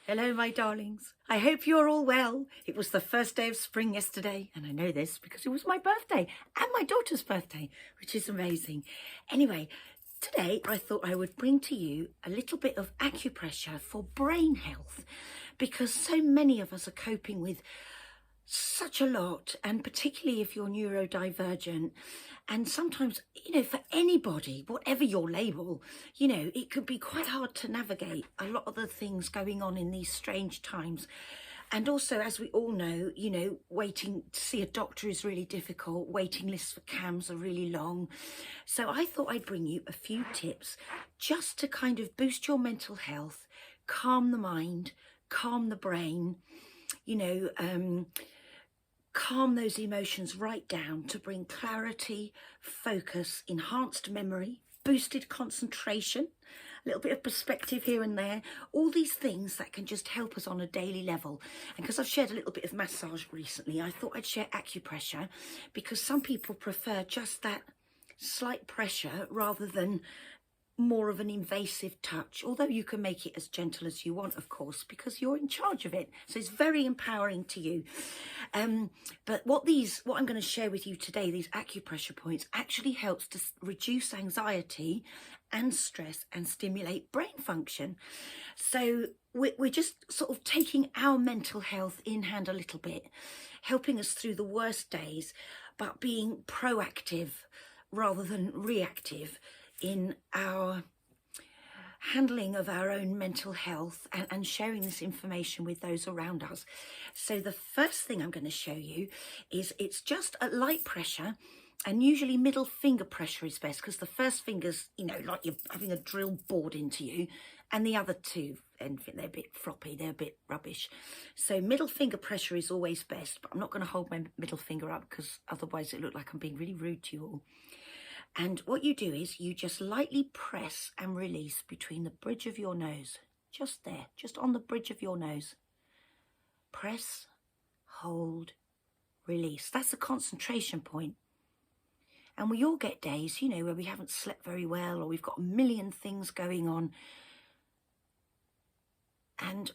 Hello, my darlings. I hope you're all well. It was the first day of spring yesterday, and I know this because it was my birthday and my daughter's birthday, which is amazing. Anyway, today I thought I would bring to you a little bit of acupressure for brain health because so many of us are coping with such a lot, and particularly if you're neurodivergent, and sometimes, for anybody, whatever your label, it could be quite hard to navigate a lot of the things going on in these strange times. And also, as we all know, waiting to see a doctor is really difficult. Waiting lists for CAMs are really long. So I thought I'd bring you a few tips just to kind of boost your mental health, calm the mind, calm the brain, calm those emotions right down to bring clarity, focus, enhanced memory, boosted concentration, a little bit of perspective here and there, all these things that can just help us on a daily level. And because I've shared a little bit of massage recently, I thought I'd share acupressure because some people prefer just that slight pressure rather than more of an invasive touch, although you can make it as gentle as you want, of course, because you're in charge of it. So it's very empowering to you. But what I'm going to share with you today, these acupressure points, actually helps to reduce anxiety and stress and stimulate brain function. So we're just sort of taking our mental health in hand a little bit, helping us through the worst days, but being proactive rather than reactive in our handling of our own mental health and sharing this information with those around us. So the first thing I'm going to show you is it's just at light pressure, and usually middle finger pressure is best because the first finger's, like you're having a drill bored into you, and the other two, and they're a bit floppy, they're a bit rubbish. So middle finger pressure is always best, but I'm not going to hold my middle finger up because otherwise it look like I'm being really rude to you all. And what you do is you just lightly press and release between the bridge of your nose, just there, just on the bridge of your nose. Press, hold, release. That's a concentration point. And we all get days, where we haven't slept very well or we've got a million things going on.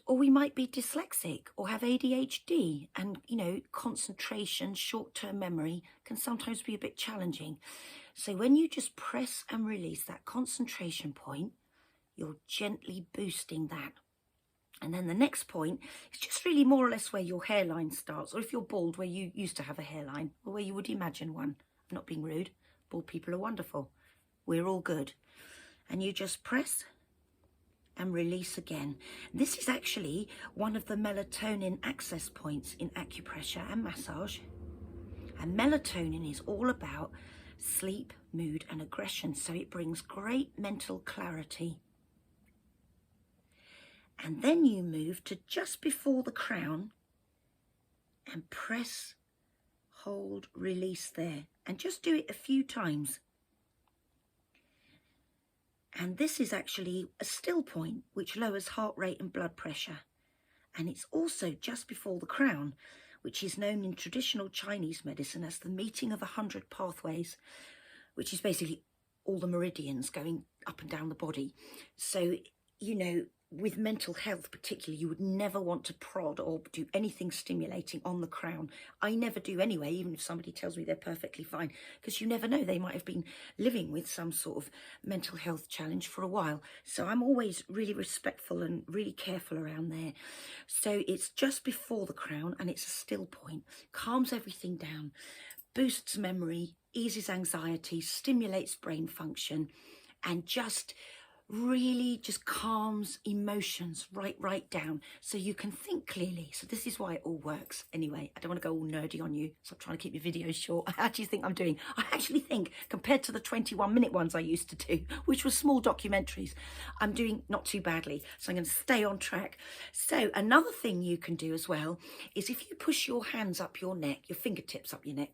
Or we might be dyslexic or have ADHD, and, concentration, short-term memory can sometimes be a bit challenging. So when you just press and release that concentration point, you're gently boosting that. And then the next point is just really more or less where your hairline starts, or if you're bald, where you used to have a hairline, or where you would imagine one. I'm not being rude. Bald people are wonderful. We're all good. And you just press and release again. This is actually one of the melatonin access points in acupressure and massage. And melatonin is all about sleep, mood and aggression, so it brings great mental clarity. And then you move to just before the crown and press, hold, release there, and just do it a few times. And this is actually a still point which lowers heart rate and blood pressure. And it's also just before the crown, which is known in traditional Chinese medicine as the meeting of 100 pathways, which is basically all the meridians going up and down the body. So, with mental health particularly, you would never want to prod or do anything stimulating on the crown. I never do anyway, even if somebody tells me they're perfectly fine, because you never know, they might have been living with some sort of mental health challenge for a while. So I'm always really respectful and really careful around there. So it's just before the crown and it's a still point, calms everything down, boosts memory, eases anxiety, stimulates brain function, and just really just calms emotions right down so you can think clearly. So this is why it all works. Anyway, I don't want to go all nerdy on you, so I'm trying to keep your videos short. How do you think I'm doing? I actually think, compared to the 21-minute ones I used to do, which were small documentaries, I'm doing not too badly. So I'm going to stay on track. So another thing you can do as well is if you push your hands up your neck, your fingertips up your neck,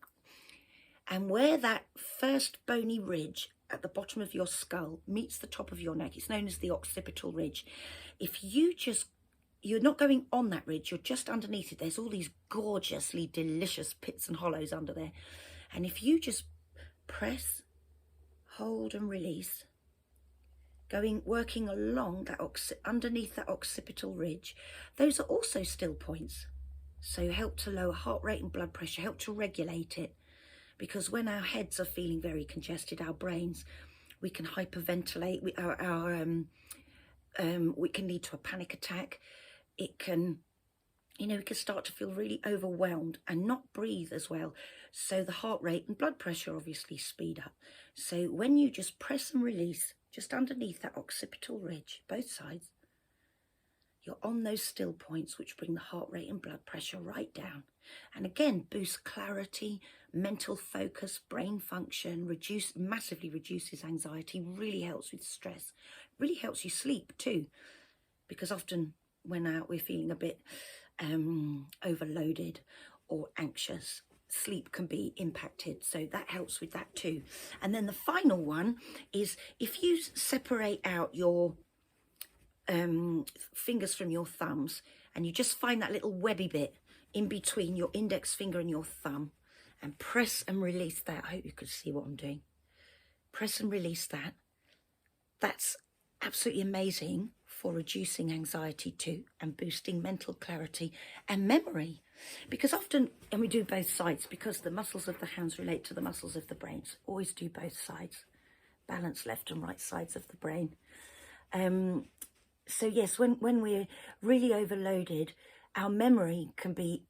and where that first bony ridge at the bottom of your skull meets the top of your neck, it's known as the occipital ridge. If you're not going on that ridge, you're just underneath it. There's all these gorgeously delicious pits and hollows under there. And if you just press, hold and release, working along that underneath that occipital ridge. Those are also still points. So help to lower heart rate and blood pressure, help to regulate it. Because when our heads are feeling very congested, our brains, we can hyperventilate. We can lead to a panic attack. It can, we can start to feel really overwhelmed and not breathe as well. So the heart rate and blood pressure obviously speed up. So when you just press and release just underneath that occipital ridge, both sides, you're on those still points, which bring the heart rate and blood pressure right down. And again, boost clarity, mental focus, brain function, massively reduces anxiety, really helps with stress, really helps you sleep too. Because often when we're feeling a bit overloaded or anxious, sleep can be impacted. So that helps with that too. And then the final one is if you separate out your fingers from your thumbs and you just find that little webby bit in between your index finger and your thumb and press and release that. I hope you could see what I'm doing. Press and release that. That's absolutely amazing for reducing anxiety too and boosting mental clarity and memory. Because often, and we do both sides, because the muscles of the hands relate to the muscles of the brain. So always do both sides. Balance left and right sides of the brain. So yes, when we're really overloaded, our memory can be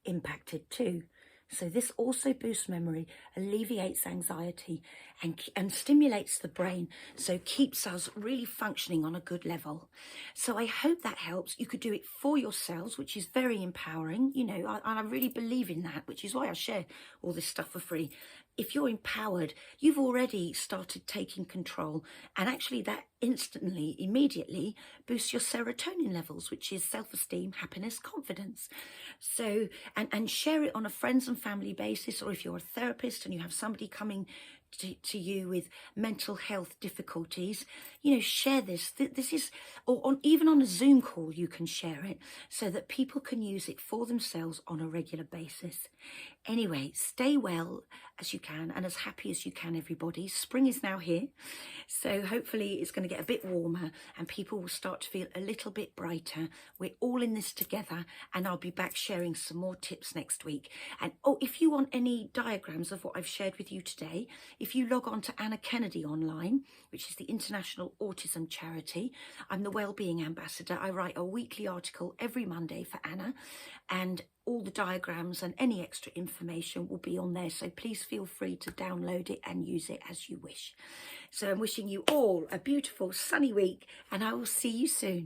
impacted too. So this also boosts memory, alleviates anxiety and stimulates the brain, so keeps us really functioning on a good level. So I hope that helps. You could do it for yourselves, which is very empowering. I really believe in that, which is why I share all this stuff for free. If you're empowered, you've already started taking control, and actually that immediately boosts your serotonin levels, which is self-esteem, happiness, confidence. So, and share it on a friends and family basis, or if you're a therapist and you have somebody coming to you with mental health difficulties, share this. This is, or even on a Zoom call, you can share it so that people can use it for themselves on a regular basis. Anyway, stay well as you can and as happy as you can, everybody. Spring is now here, so hopefully it's going to get a bit warmer and people will start to feel a little bit brighter. We're all in this together, and I'll be back sharing some more tips next week. And if you want any diagrams of what I've shared with you today, if you log on to Anna Kennedy online, which is the International Autism Charity, I'm the Wellbeing Ambassador. I write a weekly article every Monday for Anna, and all the diagrams and any extra information will be on there. So please feel free to download it and use it as you wish. So I'm wishing you all a beautiful sunny week, and I will see you soon.